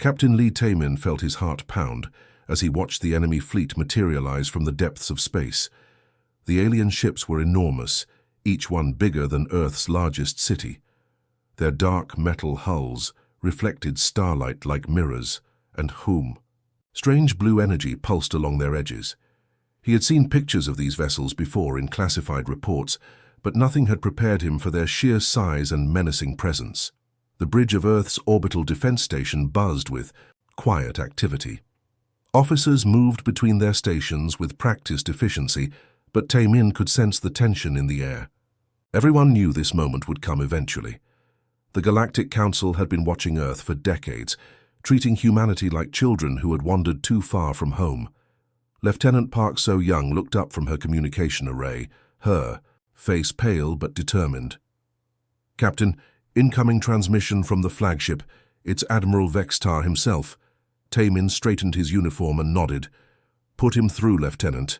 Captain Lee Taemin felt his heart pound as he watched the enemy fleet materialize from the depths of space. The alien ships were enormous, each one bigger than Earth's largest city. Their dark metal hulls reflected starlight like mirrors, and strange blue energy pulsed along their edges. He had seen pictures of these vessels before in classified reports, but nothing had prepared him for their sheer size and menacing presence. The bridge of Earth's orbital defense station buzzed with quiet activity. Officers moved between their stations with practiced efficiency, but Taemin could sense the tension in the air. Everyone knew this moment would come eventually. The Galactic Council had been watching Earth for decades, treating humanity like children who had wandered too far from home. Lieutenant Park So-young looked up from her communication array, her face pale but determined. "Captain, incoming transmission from the flagship. It's Admiral Vextar himself." Taemin straightened his uniform and nodded. "Put him through, Lieutenant.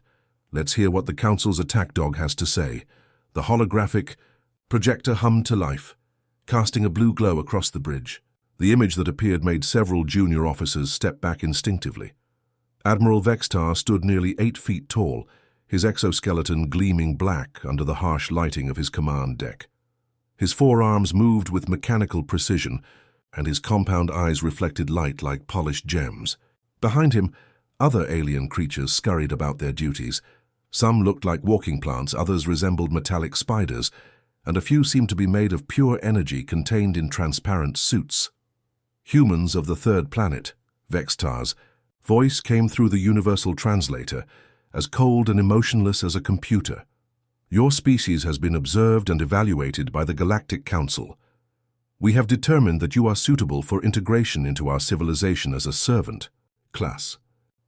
Let's hear what the Council's attack dog has to say." The holographic projector hummed to life, casting a blue glow across the bridge. The image that appeared made several junior officers step back instinctively. Admiral Vextar stood nearly 8 feet tall, his exoskeleton gleaming black under the harsh lighting of his command deck. His forearms moved with mechanical precision, and his compound eyes reflected light like polished gems. Behind him, other alien creatures scurried about their duties. Some looked like walking plants, others resembled metallic spiders, and a few seemed to be made of pure energy contained in transparent suits. "Humans of the third planet," Vextar's voice came through the universal translator, as cold and emotionless as a computer. "Your species has been observed and evaluated by the Galactic Council. We have determined that you are suitable for integration into our civilization as a servant class."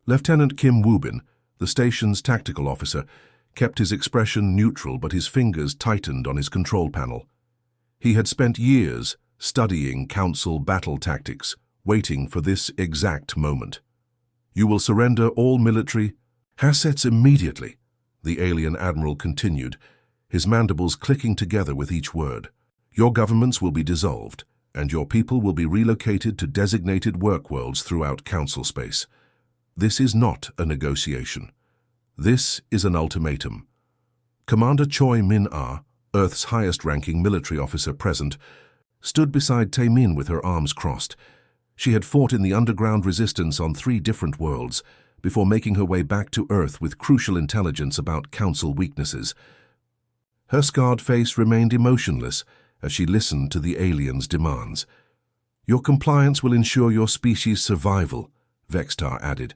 Lieutenant Kim Woobin, the station's tactical officer, kept his expression neutral, but his fingers tightened on his control panel. He had spent years studying Council battle tactics, waiting for this exact moment. "You will surrender all military assets immediately," the alien admiral continued, his mandibles clicking together with each word. "Your governments will be dissolved, and your people will be relocated to designated work worlds throughout Council space. This is not a negotiation. This is an ultimatum." Commander Choi Min-ah, Earth's highest-ranking military officer present, stood beside Taemin with her arms crossed. She had fought in the underground resistance on 3 different worlds before making her way back to Earth with crucial intelligence about Council weaknesses. Her scarred face remained emotionless as she listened to the alien's demands. "Your compliance will ensure your species' survival," Vextar added.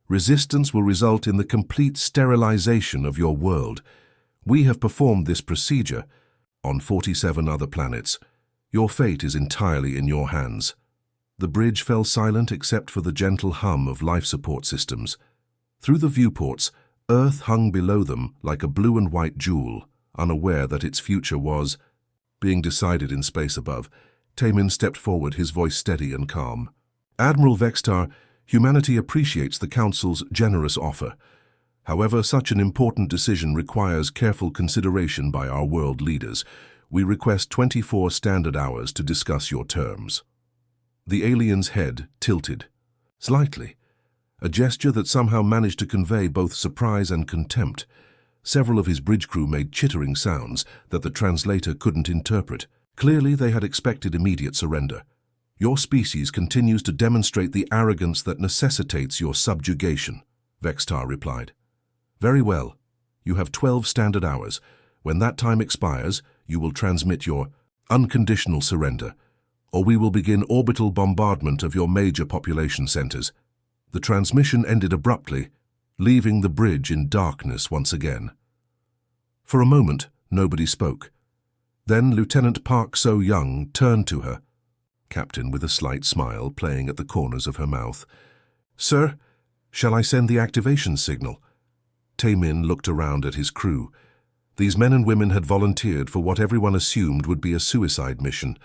"Resistance will result in the complete sterilization of your world. We have performed this procedure on 47 other planets. Your fate is entirely in your hands." The bridge fell silent except for the gentle hum of life support systems. Through the viewports, Earth hung below them like a blue and white jewel, unaware that its future was being decided in space above. Taemin stepped forward, his voice steady and calm. "Admiral Vextar, humanity appreciates the Council's generous offer. However, such an important decision requires careful consideration by our world leaders. We request 24 standard hours to discuss your terms." The alien's head tilted slightly, a gesture that somehow managed to convey both surprise and contempt. Several of his bridge crew made chittering sounds that the translator couldn't interpret. Clearly, they had expected immediate surrender. "Your species continues to demonstrate the arrogance that necessitates your subjugation," Vextar replied. "Very well. You have 12 standard hours. When that time expires, you will transmit your unconditional surrender, or we will begin orbital bombardment of your major population centers." The transmission ended abruptly, leaving the bridge in darkness once again. For a moment, nobody spoke. Then Lieutenant Park So-young turned to her, Captain with a slight smile playing at the corners of her mouth. "Sir, shall I send the activation signal?" Taemin looked around at his crew. These men and women had volunteered for what everyone assumed would be a suicide mission.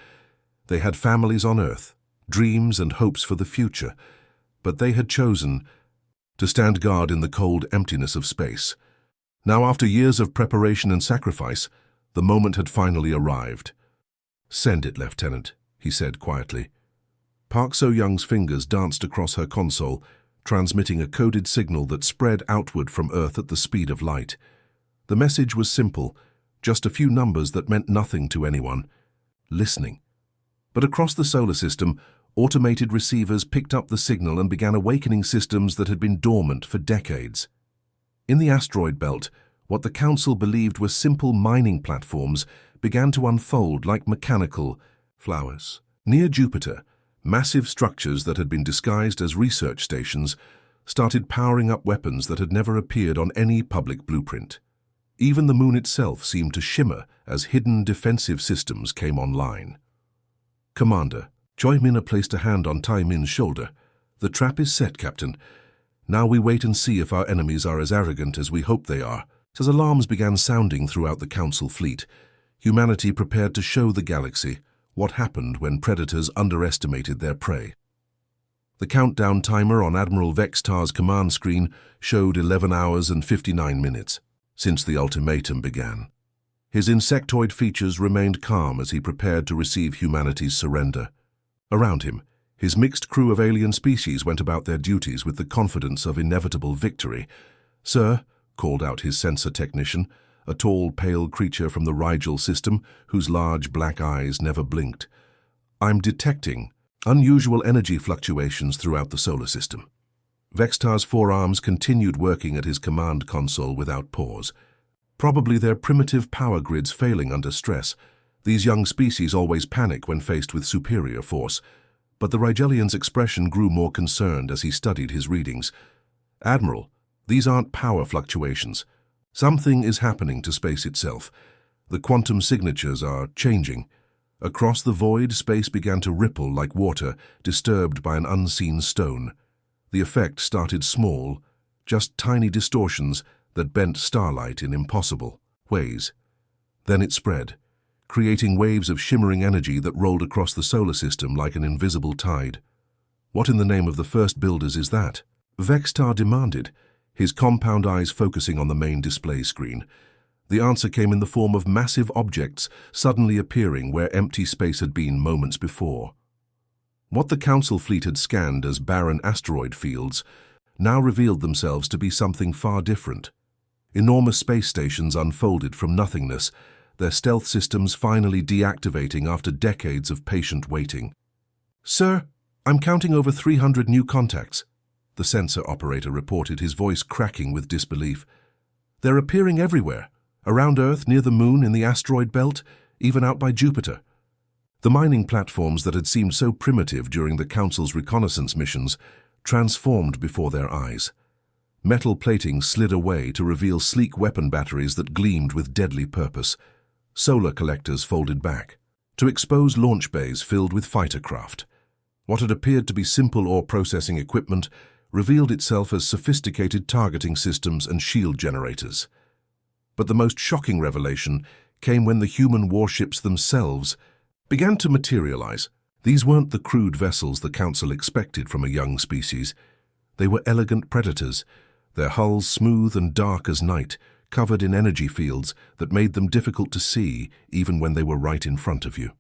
They had families on Earth, dreams and hopes for the future, but they had chosen to stand guard in the cold emptiness of space. Now, after years of preparation and sacrifice, the moment had finally arrived. "Send it, Lieutenant," he said quietly. Park So-young's fingers danced across her console, transmitting a coded signal that spread outward from Earth at the speed of light. The message was simple, just a few numbers that meant nothing to anyone. Listening. But across the solar system, automated receivers picked up the signal and began awakening systems that had been dormant for decades. In the asteroid belt, what the Council believed were simple mining platforms began to unfold like mechanical flowers. Near Jupiter, massive structures that had been disguised as research stations started powering up weapons that had never appeared on any public blueprint. Even the moon itself seemed to shimmer as hidden defensive systems came online. Commander, Choi Minna placed a hand on Tai Min's shoulder. The trap is set, Captain. Now we wait and see if our enemies are as arrogant as we hope they are. As alarms began sounding throughout the Council fleet, humanity prepared to show the galaxy what happened when predators underestimated their prey. The countdown timer on Admiral Vextar's command screen showed 11 hours and 59 minutes since the ultimatum began. His insectoid features remained calm as he prepared to receive humanity's surrender. Around him, his mixed crew of alien species went about their duties with the confidence of inevitable victory. "Sir," called out his sensor technician, a tall, pale creature from the Rigel system whose large black eyes never blinked. "I'm detecting unusual energy fluctuations throughout the solar system." Vextar's forearms continued working at his command console without pause. Probably their primitive power grids failing under stress. These young species always panic when faced with superior force. But the Rigelian's expression grew more concerned as he studied his readings. "Admiral, these aren't power fluctuations. Something is happening to space itself. The quantum signatures are changing. Across the void, space began to ripple like water, disturbed by an unseen stone. The effect started small, just tiny distortions that bent starlight in impossible ways. Then it spread, creating waves of shimmering energy that rolled across the solar system like an invisible tide. What in the name of the first builders is that?" Vextar demanded, his compound eyes focusing on the main display screen. The answer came in the form of massive objects suddenly appearing where empty space had been moments before. What the Council fleet had scanned as barren asteroid fields now revealed themselves to be something far different. Enormous space stations unfolded from nothingness, their stealth systems finally deactivating after decades of patient waiting. "Sir, I'm counting over 300 new contacts," the sensor operator reported, his voice cracking with disbelief. "They're appearing everywhere, around Earth, near the moon, in the asteroid belt, even out by Jupiter." The mining platforms that had seemed so primitive during the Council's reconnaissance missions transformed before their eyes. Metal plating slid away to reveal sleek weapon batteries that gleamed with deadly purpose. Solar collectors folded back to expose launch bays filled with fighter craft. What had appeared to be simple ore processing equipment revealed itself as sophisticated targeting systems and shield generators. But the most shocking revelation came when the human warships themselves began to materialize. These weren't the crude vessels the Council expected from a young species. They were elegant predators, their hulls smooth and dark as night, covered in energy fields that made them difficult to see even when they were right in front of you.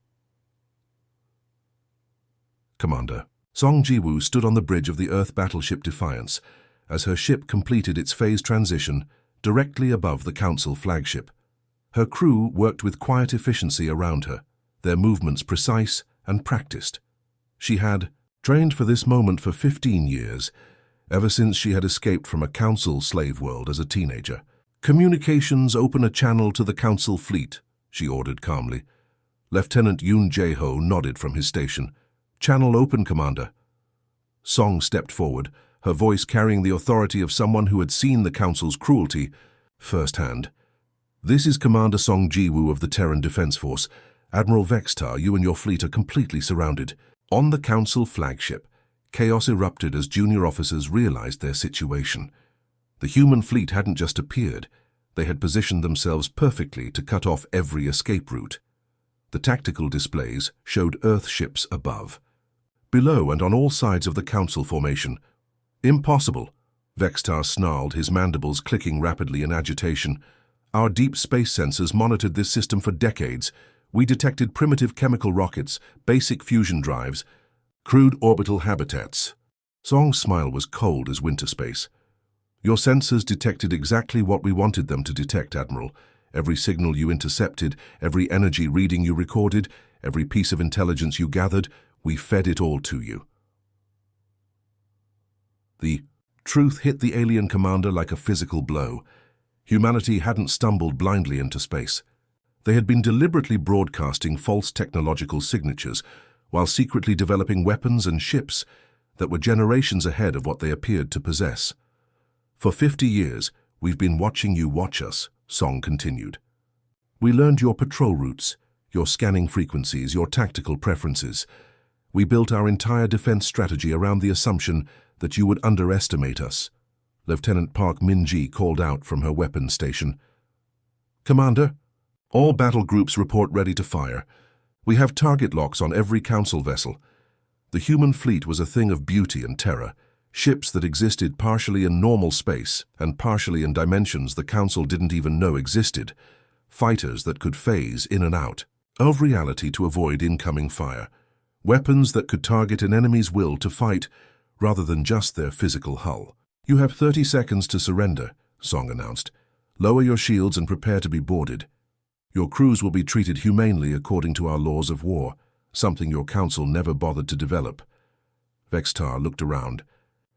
Commander, Song Jiwoo stood on the bridge of the Earth battleship Defiance as her ship completed its phase transition directly above the Council flagship. Her crew worked with quiet efficiency around her, their movements precise and practiced. She had trained for this moment for 15 years, ever since she had escaped from a Council slave world as a teenager. "Communications, open a channel to the Council fleet," she ordered calmly. Lieutenant Yoon Jae-ho nodded from his station. "Channel open, Commander." Song stepped forward, her voice carrying the authority of someone who had seen the Council's cruelty firsthand. "This is Commander Song Jiwoo of the Terran Defense Force. Admiral Vextar, you and your fleet are completely surrounded." On the Council flagship, chaos erupted as junior officers realized their situation. The human fleet hadn't just appeared, they had positioned themselves perfectly to cut off every escape route. The tactical displays showed Earth ships above. Below and on all sides of the Council formation. "Impossible," Vextar snarled, his mandibles clicking rapidly in agitation. "Our deep space sensors monitored this system for decades. We detected primitive chemical rockets, basic fusion drives. Crude orbital habitats. Song's smile was cold as winter space. Your sensors detected exactly what we wanted them to detect, Admiral. Every signal you intercepted, every energy reading you recorded, every piece of intelligence you gathered, we fed it all to you. The truth hit the alien commander like a physical blow. Humanity hadn't stumbled blindly into space. They had been deliberately broadcasting false technological signatures while secretly developing weapons and ships that were generations ahead of what they appeared to possess. For 50 years, we've been watching you watch us, Song continued. We learned your patrol routes, your scanning frequencies, your tactical preferences. We built our entire defense strategy around the assumption that you would underestimate us. Lieutenant Park Min-ji called out from her weapons station. Commander, all battle groups report ready to fire. We have target locks on every council vessel. The human fleet was a thing of beauty and terror, ships that existed partially in normal space and partially in dimensions the council didn't even know existed, fighters that could phase in and out of reality to avoid incoming fire, weapons that could target an enemy's will to fight rather than just their physical hull. You have 30 seconds to surrender, Song announced. Lower your shields and prepare to be boarded. Your crews will be treated humanely according to our laws of war, something your council never bothered to develop. Vextar looked around,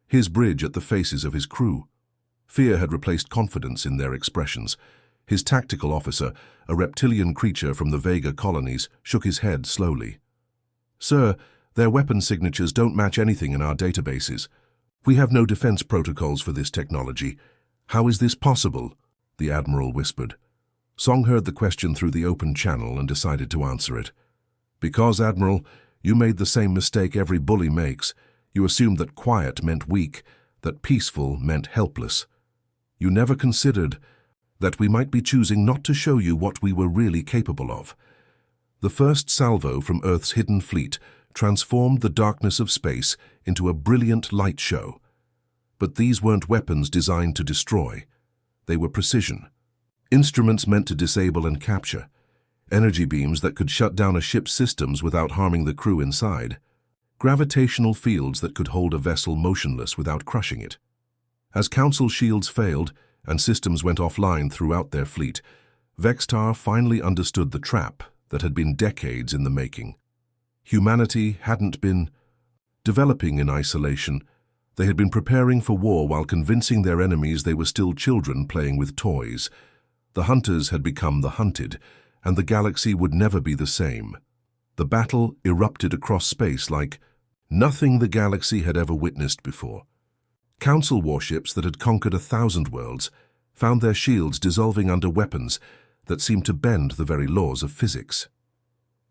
his bridge at the faces of his crew. Fear had replaced confidence in their expressions. His tactical officer, a reptilian creature from the Vega colonies, shook his head slowly. Sir, their weapon signatures don't match anything in our databases. We have no defense protocols for this technology. How is this possible? The Admiral whispered. Song heard the question through the open channel and decided to answer it. Because, Admiral, you made the same mistake every bully makes. You assumed that quiet meant weak, that peaceful meant helpless. You never considered that we might be choosing not to show you what we were really capable of. The first salvo from Earth's hidden fleet transformed the darkness of space into a brilliant light show. But these weren't weapons designed to destroy. They were precision. Instruments meant to disable and capture. Energy beams that could shut down a ship's systems without harming the crew inside. Gravitational fields that could hold a vessel motionless without crushing it. As Council shields failed and systems went offline throughout their fleet, Vextar finally understood the trap that had been decades in the making. Humanity hadn't been developing in isolation. They had been preparing for war while convincing their enemies they were still children playing with toys. The hunters had become the hunted, and the galaxy would never be the same. The battle erupted across space like nothing the galaxy had ever witnessed before. Council warships that had conquered 1,000 worlds found their shields dissolving under weapons that seemed to bend the very laws of physics.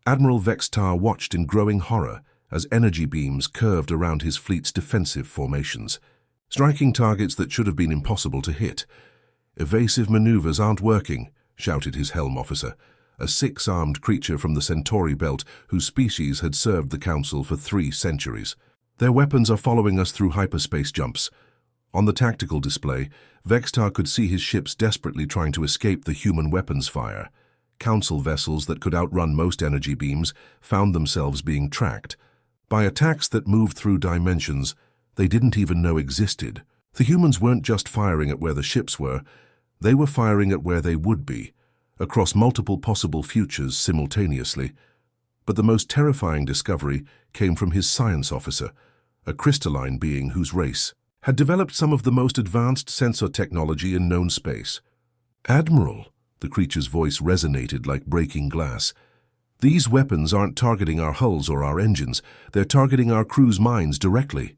Admiral Vextar watched in growing horror as energy beams curved around his fleet's defensive formations, striking targets that should have been impossible to hit. Evasive maneuvers aren't working, shouted his helm officer, a 6-armed creature from the Centauri belt whose species had served the Council for 3 centuries. Their weapons are following us through hyperspace jumps. On the tactical display, Vextar could see his ships desperately trying to escape the human weapons fire. Council vessels that could outrun most energy beams found themselves being tracked by attacks that moved through dimensions they didn't even know existed. The humans weren't just firing at where the ships were, they were firing at where they would be, across multiple possible futures simultaneously. But the most terrifying discovery came from his science officer, a crystalline being whose race had developed some of the most advanced sensor technology in known space. Admiral, the creature's voice resonated like breaking glass. These weapons aren't targeting our hulls or our engines, they're targeting our crew's minds directly.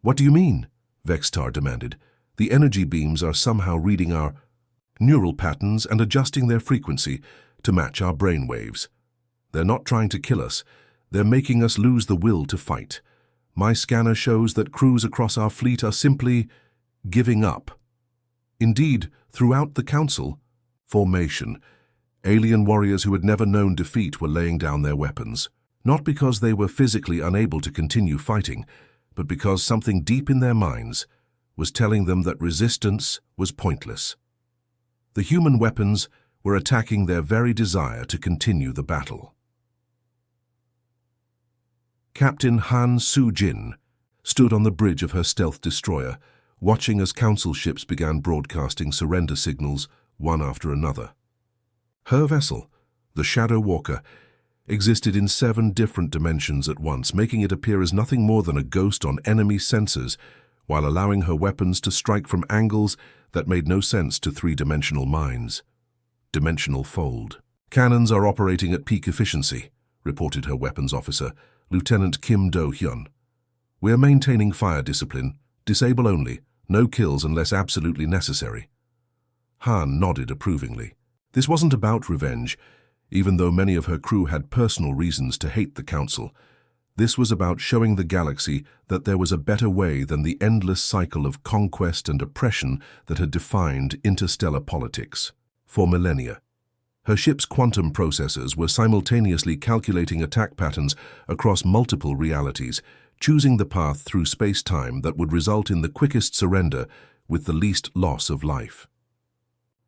What do you mean? Vextar demanded. The energy beams are somehow reading our neural patterns and adjusting their frequency to match our brain waves. They're not trying to kill us, they're making us lose the will to fight. My scanner shows that crews across our fleet are simply giving up. Indeed, throughout the Council formation, alien warriors who had never known defeat were laying down their weapons, not because they were physically unable to continue fighting, but because something deep in their minds was telling them that resistance was pointless. The human weapons were attacking their very desire to continue the battle. Captain Han Soo-jin stood on the bridge of her stealth destroyer, watching as Council ships began broadcasting surrender signals one after another. Her vessel, the Shadow Walker, existed in 7 different dimensions at once, making it appear as nothing more than a ghost on enemy sensors, while allowing her weapons to strike from angles that made no sense to 3-dimensional minds. Dimensional fold. Cannons are operating at peak efficiency, reported her weapons officer, Lieutenant Kim Do-hyun. We're maintaining fire discipline, disable only, no kills unless absolutely necessary. Han nodded approvingly. This wasn't about revenge, even though many of her crew had personal reasons to hate the Council. This was about showing the galaxy that there was a better way than the endless cycle of conquest and oppression that had defined interstellar politics for millennia. Her ship's quantum processors were simultaneously calculating attack patterns across multiple realities, choosing the path through space-time that would result in the quickest surrender with the least loss of life.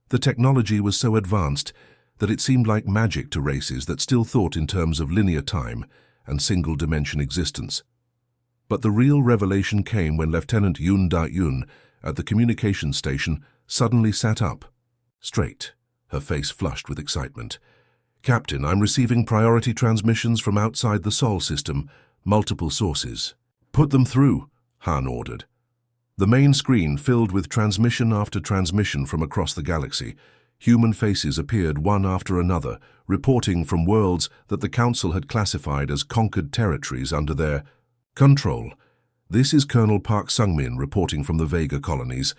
The technology was so advanced that it seemed like magic to races that still thought in terms of linear time and single-dimension existence. But the real revelation came when Lieutenant Yoon Da-yoon at the communications station suddenly sat up, straight, her face flushed with excitement. "Captain, I'm receiving priority transmissions from outside the Sol system, multiple sources." "Put them through," Han ordered. The main screen filled with transmission after transmission from across the galaxy. Human faces appeared one after another, reporting from worlds that the Council had classified as conquered territories under their control. "This is Colonel Park Sung-min reporting from the Vega colonies.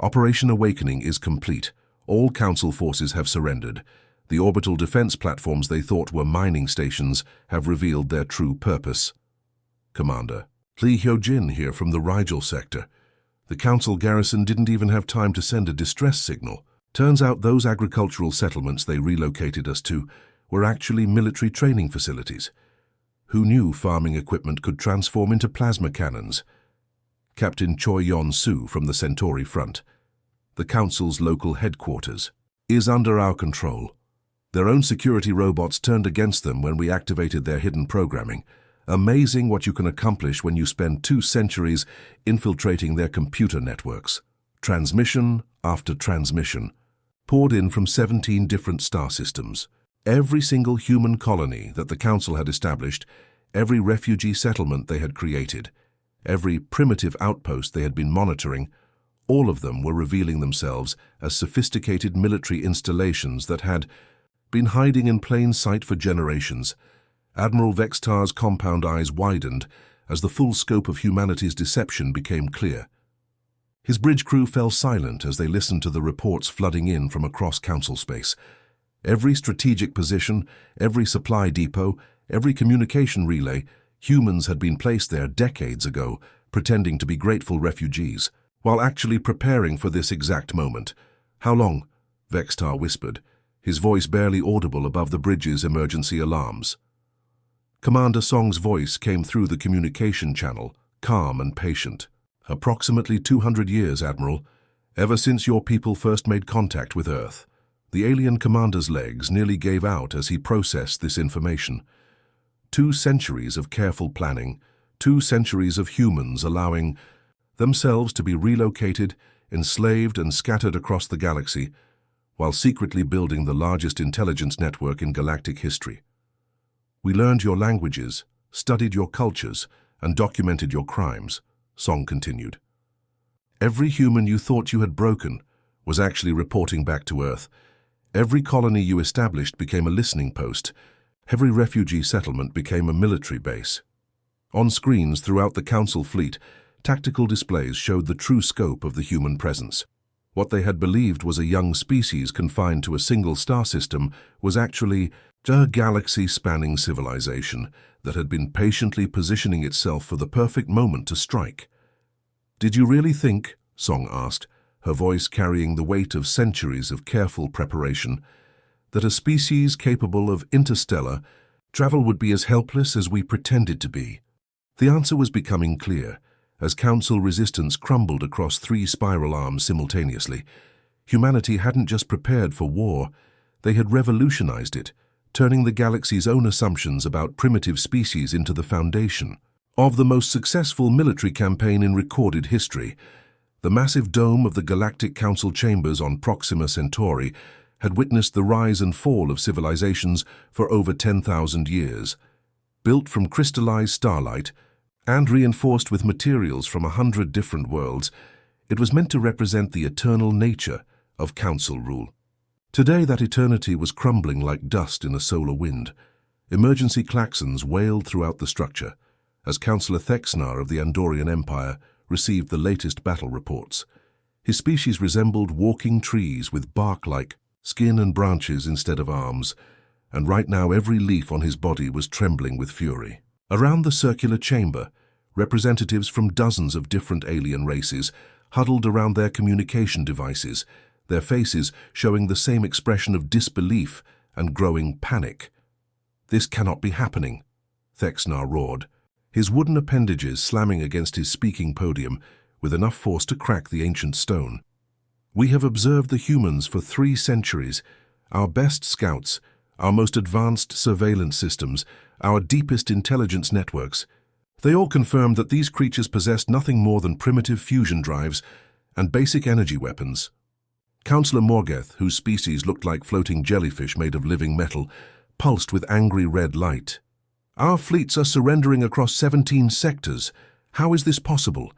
Operation Awakening is complete. All Council forces have surrendered. The orbital defense platforms they thought were mining stations have revealed their true purpose." "Commander, Lee Hyo-jin here from the Rigel sector. The Council garrison didn't even have time to send a distress signal. Turns out those agricultural settlements they relocated us to were actually military training facilities. Who knew farming equipment could transform into plasma cannons?" Captain Choi Yon-soo from the Centauri front. "The Council's local headquarters is under our control. Their own security robots turned against them when we activated their hidden programming. Amazing what you can accomplish when you spend 2 centuries infiltrating their computer networks. Transmission after transmission, poured in from 17 different star systems. Every single human colony that the Council had established, every refugee settlement they had created, every primitive outpost they had been monitoring, all of them were revealing themselves as sophisticated military installations that had been hiding in plain sight for generations." Admiral Vextar's compound eyes widened as the full scope of humanity's deception became clear. His bridge crew fell silent as they listened to the reports flooding in from across Council space. Every strategic position, every supply depot, every communication relay, humans had been placed there decades ago, pretending to be grateful refugees, while actually preparing for this exact moment. "How long?" Vextar whispered, his voice barely audible above the bridge's emergency alarms. Commander Song's voice came through the communication channel, calm and patient. "Approximately 200 years, Admiral, ever since your people first made contact with Earth." The alien commander's legs nearly gave out as he processed this information. 2 centuries of careful planning, 2 centuries of humans allowing themselves to be relocated, enslaved and scattered across the galaxy, while secretly building the largest intelligence network in galactic history. "We learned your languages, studied your cultures, and documented your crimes," Song continued. "Every human you thought you had broken was actually reporting back to Earth. Every colony you established became a listening post. Every refugee settlement became a military base. On screens throughout the Council fleet, tactical displays showed the true scope of the human presence. What they had believed was a young species confined to a single star system was actually a galaxy-spanning civilization that had been patiently positioning itself for the perfect moment to strike." "Did you really think," Song asked, her voice carrying the weight of centuries of careful preparation, "that a species capable of interstellar travel would be as helpless as we pretended to be?" The answer was becoming clear as Council resistance crumbled across 3 spiral arms simultaneously. Humanity hadn't just prepared for war, they had revolutionized it, turning the galaxy's own assumptions about primitive species into the foundation of the most successful military campaign in recorded history. The massive dome of the Galactic Council chambers on Proxima Centauri had witnessed the rise and fall of civilizations for over 10,000 years. Built from crystallized starlight and reinforced with materials from 100 different worlds, it was meant to represent the eternal nature of council rule. Today that eternity was crumbling like dust in a solar wind. Emergency klaxons wailed throughout the structure as Councillor Thexnar of the Andorian Empire received the latest battle reports. His species resembled walking trees with bark-like skin and branches instead of arms, and right now every leaf on his body was trembling with fury. Around the circular chamber, representatives from dozens of different alien races huddled around their communication devices, their faces showing the same expression of disbelief and growing panic. "This cannot be happening," Thexnar roared, his wooden appendages slamming against his speaking podium with enough force to crack the ancient stone. "We have observed the humans for 3 centuries, our best scouts, our most advanced surveillance systems, our deepest intelligence networks. They all confirmed that these creatures possessed nothing more than primitive fusion drives and basic energy weapons." Councillor Morgeth, whose species looked like floating jellyfish made of living metal, pulsed with angry red light. "Our fleets are surrendering across 17 sectors. How is this possible?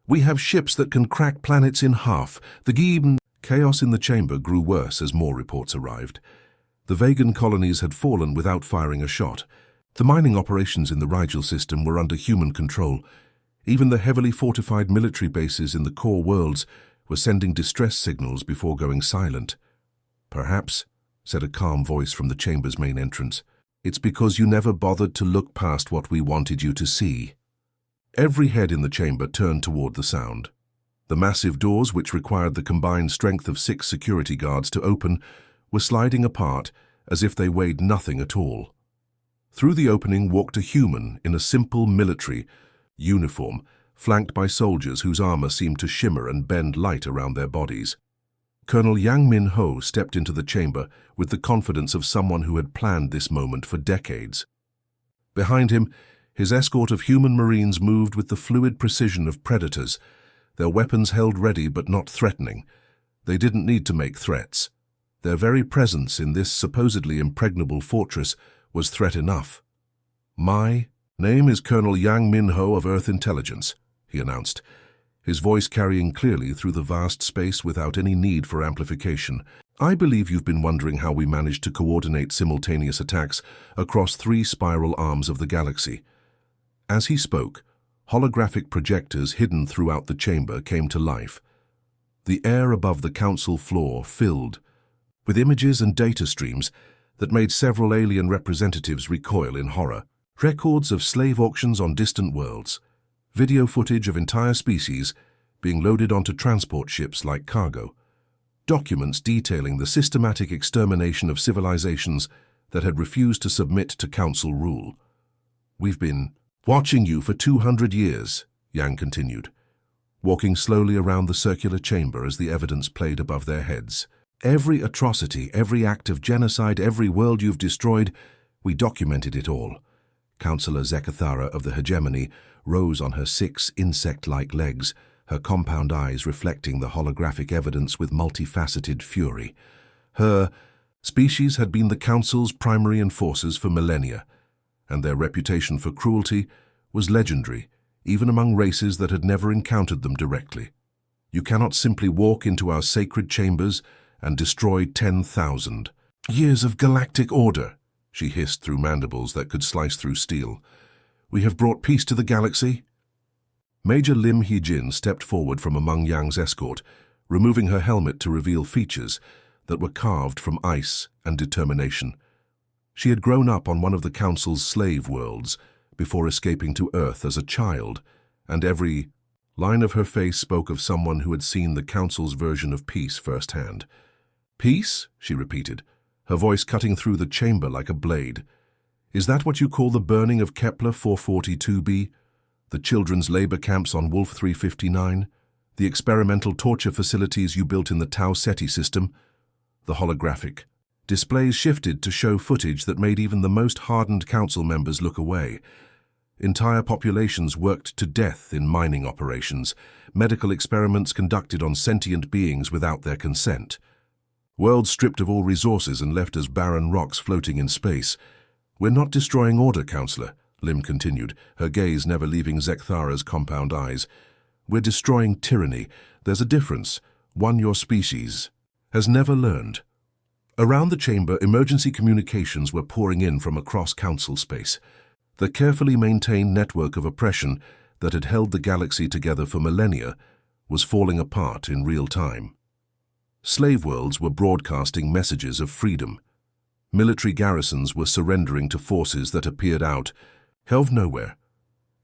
We have ships that can crack planets in half. The Gieben..." Chaos in the chamber grew worse as more reports arrived. The Vegan colonies had fallen without firing a shot. The mining operations in the Rigel system were under human control. Even the heavily fortified military bases in the core worlds were sending distress signals before going silent. "Perhaps," said a calm voice from the chamber's main entrance, "it's because you never bothered to look past what we wanted you to see." Every head in the chamber turned toward the sound. The massive doors, which required the combined strength of 6 security guards to open, were sliding apart as if they weighed nothing at all. Through the opening walked a human in a simple military uniform, flanked by soldiers whose armor seemed to shimmer and bend light around their bodies. Colonel Yang Min-ho stepped into the chamber with the confidence of someone who had planned this moment for decades. Behind him, his escort of human marines moved with the fluid precision of predators, their weapons held ready but not threatening. They didn't need to make threats. Their very presence in this supposedly impregnable fortress was threat enough. "My name is Colonel Yang Min-ho of Earth Intelligence," he announced, his voice carrying clearly through the vast space without any need for amplification. "I believe you've been wondering how we managed to coordinate simultaneous attacks across 3 spiral arms of the galaxy." As he spoke, holographic projectors hidden throughout the chamber came to life. The air above the council floor filled with images and data streams that made several alien representatives recoil in horror. Records of slave auctions on distant worlds, video footage of entire species being loaded onto transport ships like cargo, documents detailing the systematic extermination of civilizations that had refused to submit to council rule. "We've been watching you for 200 years, Yang continued, walking slowly around the circular chamber as the evidence played above their heads. "Every atrocity, every act of genocide, every world you've destroyed, we documented it all." Councillor Zekathara of the Hegemony rose on her 6 insect-like legs, her compound eyes reflecting the holographic evidence with multifaceted fury. Her species had been the Council's primary enforcers for millennia, and their reputation for cruelty was legendary, even among races that had never encountered them directly. "You cannot simply walk into our sacred chambers and destroy 10,000 years of galactic order," she hissed through mandibles that could slice through steel. "We have brought peace to the galaxy." Major Lim Hee-jin stepped forward from among Yang's escort, removing her helmet to reveal features that were carved from ice and determination. She had grown up on one of the Council's slave worlds before escaping to Earth as a child, and every line of her face spoke of someone who had seen the Council's version of peace firsthand. "Peace?" she repeated, her voice cutting through the chamber like a blade. "Is that what you call the burning of Kepler 442b, the children's labor camps on Wolf 359, the experimental torture facilities you built in the Tau Ceti system?" The holographic Displays shifted to show footage that made even the most hardened council members look away. Entire populations worked to death in mining operations, medical experiments conducted on sentient beings without their consent. Worlds stripped of all resources and left as barren rocks floating in space. "We're not destroying order, Counselor," Lim continued, her gaze never leaving Zekthara's compound eyes. "We're destroying tyranny. There's a difference, one your species has never learned." Around the chamber, emergency communications were pouring in from across council space. The carefully maintained network of oppression that had held the galaxy together for millennia was falling apart in real time. Slave worlds were broadcasting messages of freedom. Military garrisons were surrendering to forces that appeared out of nowhere.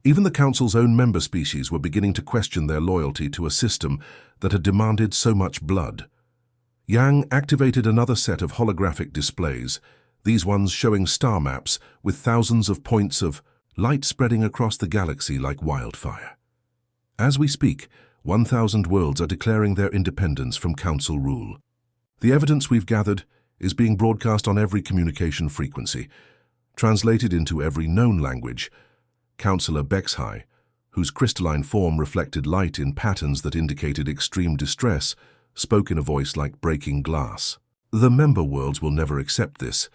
Even the Council's own member species were beginning to question their loyalty to a system that had demanded so much blood. Yang activated another set of holographic displays, these ones showing star maps with thousands of points of light spreading across the galaxy like wildfire. As we speak, 1,000 worlds are declaring their independence from Council rule. The evidence we've gathered is being broadcast on every communication frequency, translated into every known language. Councillor Bexhai, whose crystalline form reflected light in patterns that indicated extreme distress, spoke in a voice like breaking glass. "The member worlds will never accept this.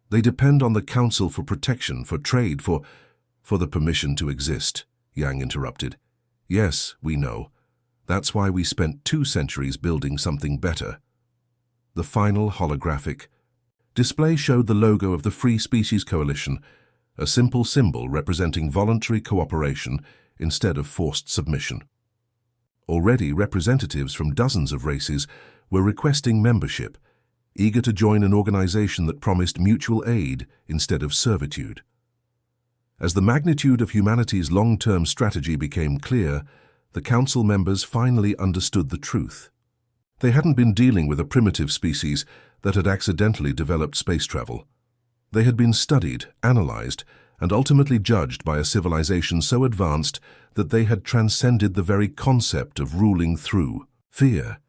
They depend on the Council for protection, for trade, for the permission to exist," Yang interrupted. "Yes, we know. That's why we spent 2 centuries building something better." The final holographic display showed the logo of the Free Species Coalition, a simple symbol representing voluntary cooperation instead of forced submission. Already, representatives from dozens of races were requesting membership, eager to join an organization that promised mutual aid instead of servitude. As the magnitude of humanity's long-term strategy became clear, the Council members finally understood the truth. They hadn't been dealing with a primitive species that had accidentally developed space travel. They had been studied, analyzed, and ultimately judged by a civilization so advanced that they had transcended the very concept of ruling through fear.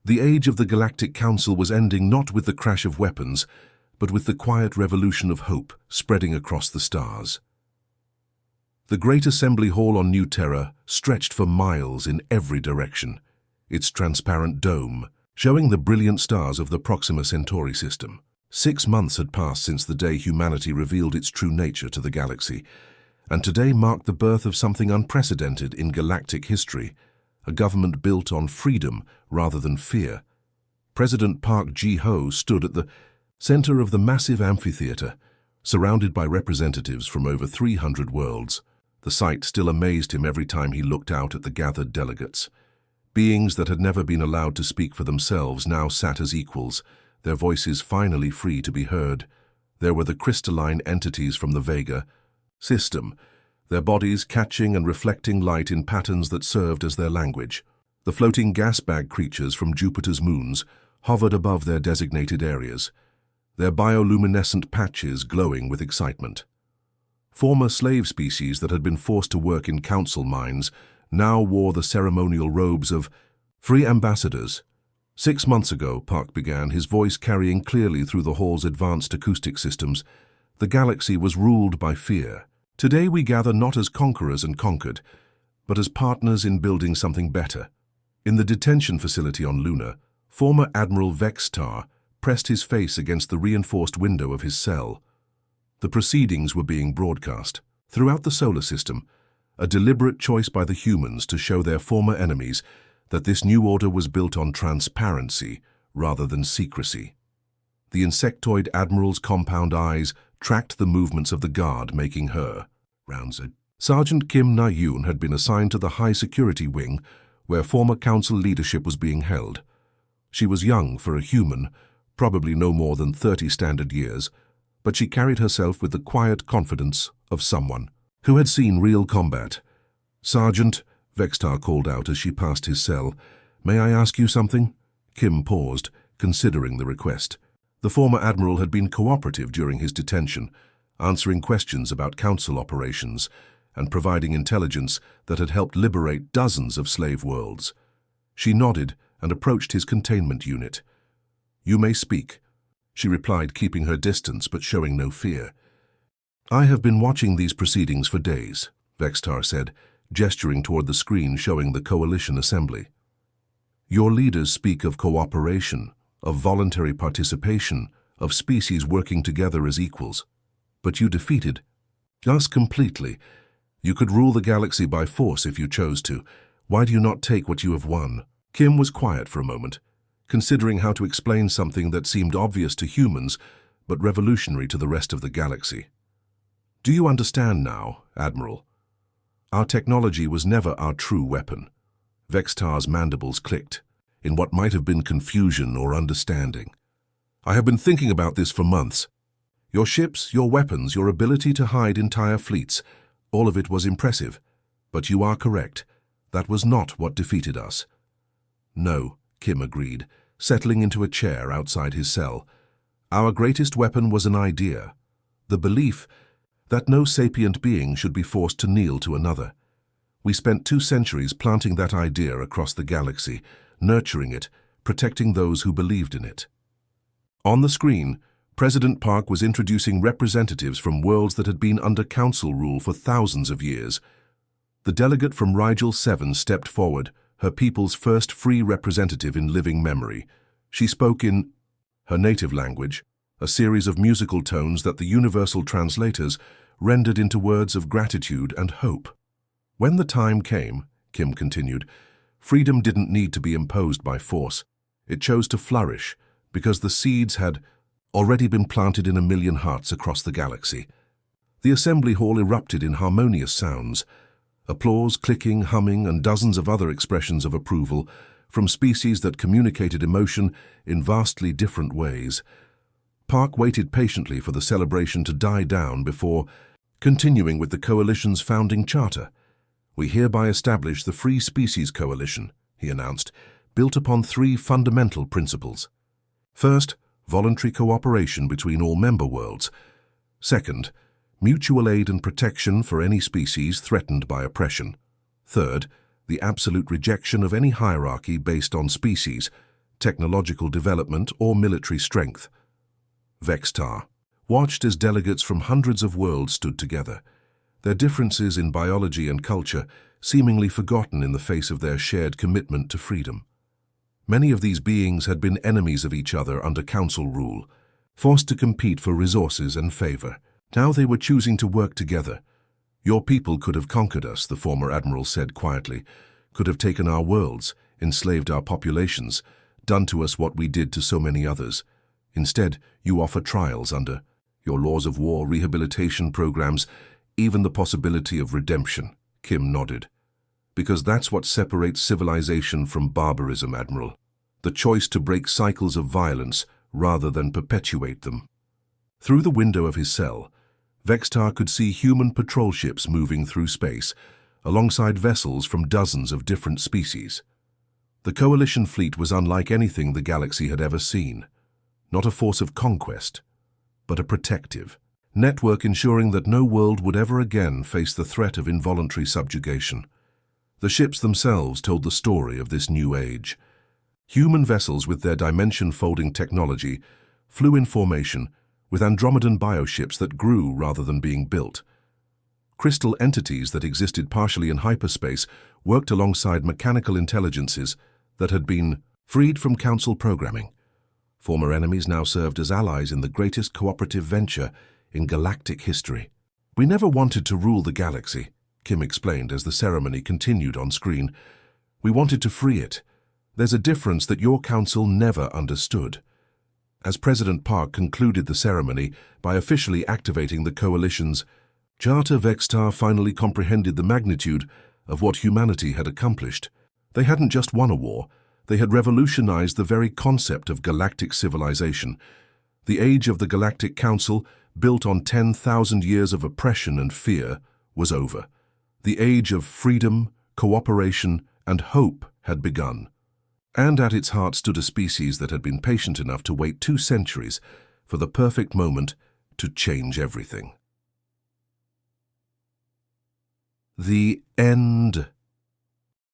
The age of the Galactic Council was ending not with the crash of weapons, but with the quiet revolution of hope spreading across the stars. The Great Assembly Hall on New Terra stretched for miles in every direction, its transparent dome showing the brilliant stars of the Proxima Centauri system. 6 months had passed since the day humanity revealed its true nature to the galaxy, and today marked the birth of something unprecedented in galactic history, a government built on freedom rather than fear. President Park Ji-ho stood at the center of the massive amphitheater, surrounded by representatives from over 300 worlds. The sight still amazed him every time he looked out at the gathered delegates. Beings that had never been allowed to speak for themselves now sat as equals, their voices finally free to be heard. There were the crystalline entities from the Vega system, their bodies catching and reflecting light in patterns that served as their language. The floating gas bag creatures from Jupiter's moons hovered above their designated areas, their bioluminescent patches glowing with excitement. Former slave species that had been forced to work in council mines now wore the ceremonial robes of free ambassadors. 6 months ago, Park began, his voice carrying clearly through the hall's advanced acoustic systems, the galaxy was ruled by fear. Today we gather not as conquerors and conquered, but as partners in building something better. In the detention facility on Luna, former Admiral Vextar pressed his face against the reinforced window of his cell. The proceedings were being broadcast throughout the solar system, a deliberate choice by the humans to show their former enemies that this new order was built on transparency rather than secrecy. The insectoid admiral's compound eyes tracked the movements of the guard making her rounds. Sergeant Kim Na-yoon had been assigned to the high security wing where former council leadership was being held. She was young for a human, probably no more than 30 standard years, but she carried herself with the quiet confidence of someone who had seen real combat. "Sergeant," Vextar called out as she passed his cell, "may I ask you something?" Kim paused, considering the request. The former admiral had been cooperative during his detention, answering questions about council operations and providing intelligence that had helped liberate dozens of slave worlds. She nodded and approached his containment unit. "You may speak." she replied, keeping her distance but showing no fear. "I have been watching these proceedings for days," Vextar said, gesturing toward the screen showing the coalition assembly. "Your leaders speak of cooperation, of voluntary participation, of species working together as equals. But you defeated us completely. You could rule the galaxy by force if you chose to. Why do you not take what you have won?" Kim was quiet for a moment, considering how to explain something that seemed obvious to humans, but revolutionary to the rest of the galaxy. "Do you understand now, Admiral? Our technology was never our true weapon." Vextar's mandibles clicked, in what might have been confusion or understanding. "I have been thinking about this for months. Your ships, your weapons, your ability to hide entire fleets, all of it was impressive. But you are correct. That was not what defeated us." "No," Kim agreed, settling into a chair outside his cell. "Our greatest weapon was an idea, the belief that no sapient being should be forced to kneel to another. We spent 2 centuries planting that idea across the galaxy, nurturing it, protecting those who believed in it." On the screen, President Park was introducing representatives from worlds that had been under council rule for thousands of years. The delegate from Rigel 7 stepped forward, her people's first free representative in living memory. She spoke in her native language, a series of musical tones that the universal translators rendered into words of gratitude and hope. "When the time came," Kim continued, "freedom didn't need to be imposed by force. It chose to flourish because the seeds had already been planted in 1,000,000 hearts across the galaxy." The assembly hall erupted in harmonious sounds. Applause, clicking, humming, and dozens of other expressions of approval from species that communicated emotion in vastly different ways. Park waited patiently for the celebration to die down before continuing with the Coalition's founding charter. "We hereby establish the Free Species Coalition," he announced, "built upon 3 fundamental principles. First, voluntary cooperation between all member worlds. Second, mutual aid and protection for any species threatened by oppression. Third, the absolute rejection of any hierarchy based on species, technological development, or military strength." Vextar watched as delegates from hundreds of worlds stood together, their differences in biology and culture seemingly forgotten in the face of their shared commitment to freedom. Many of these beings had been enemies of each other under council rule, forced to compete for resources and favor. Now they were choosing to work together. "Your people could have conquered us," the former admiral said quietly, "could have taken our worlds, enslaved our populations, done to us what we did to so many others. Instead, you offer trials under your laws of war, rehabilitation programs, even the possibility of redemption." Kim nodded. "Because that's what separates civilization from barbarism, Admiral. The choice to break cycles of violence rather than perpetuate them." Through the window of his cell, Vextar could see human patrol ships moving through space, alongside vessels from dozens of different species. The Coalition fleet was unlike anything the galaxy had ever seen. Not a force of conquest, but a protective network ensuring that no world would ever again face the threat of involuntary subjugation. The ships themselves told the story of this new age. Human vessels with their dimension-folding technology flew in formation, with Andromedan bioships that grew rather than being built. Crystal entities that existed partially in hyperspace worked alongside mechanical intelligences that had been freed from council programming. Former enemies now served as allies in the greatest cooperative venture in galactic history. "We never wanted to rule the galaxy," Kim explained as the ceremony continued on screen. "We wanted to free it. There's a difference that your council never understood." As President Park concluded the ceremony by officially activating the Coalition's charter, Vextar finally comprehended the magnitude of what humanity had accomplished. They hadn't just won a war, they had revolutionized the very concept of galactic civilization. The age of the Galactic Council, built on 10,000 years of oppression and fear, was over. The age of freedom, cooperation, and hope had begun. And at its heart stood a species that had been patient enough to wait 2 centuries for the perfect moment to change everything. The end.